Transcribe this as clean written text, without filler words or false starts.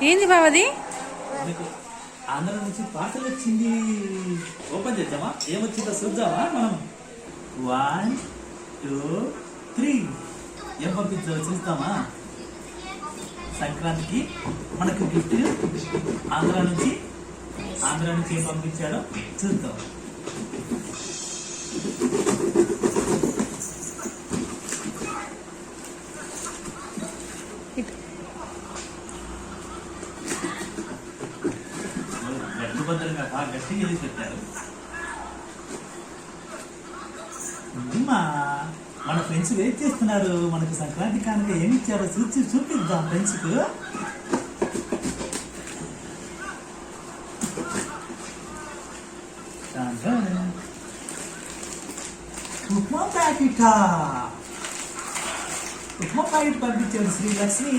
ఏంది బావది? ఆంధ్ర నుంచి పార్సల్ వచ్చింది. ఓపెన్ చేద్దామా? ఏమొచ్చిందో చూద్దామా మనం? 1 2 3 ఏం పంపించాలో చూస్తామా? సంక్రాంతికి మనకు గిఫ్ట్ ఆంధ్ర నుంచి ఏం పంపించాడో చూద్దాం. గట్టుబద్దలుగా బాగా గట్టిగా వేసి పెట్టారు. మన ఫ్రెండ్స్ వెయిట్ చేస్తున్నారు. మనకు సంక్రాంతి కానుక ఏమి ఇచ్చారో చూపిద్దాం ఫ్రెండ్స్కు. ఉప్మా ప్యాకెట్ పంపించాడు శ్రీలక్ష్మి.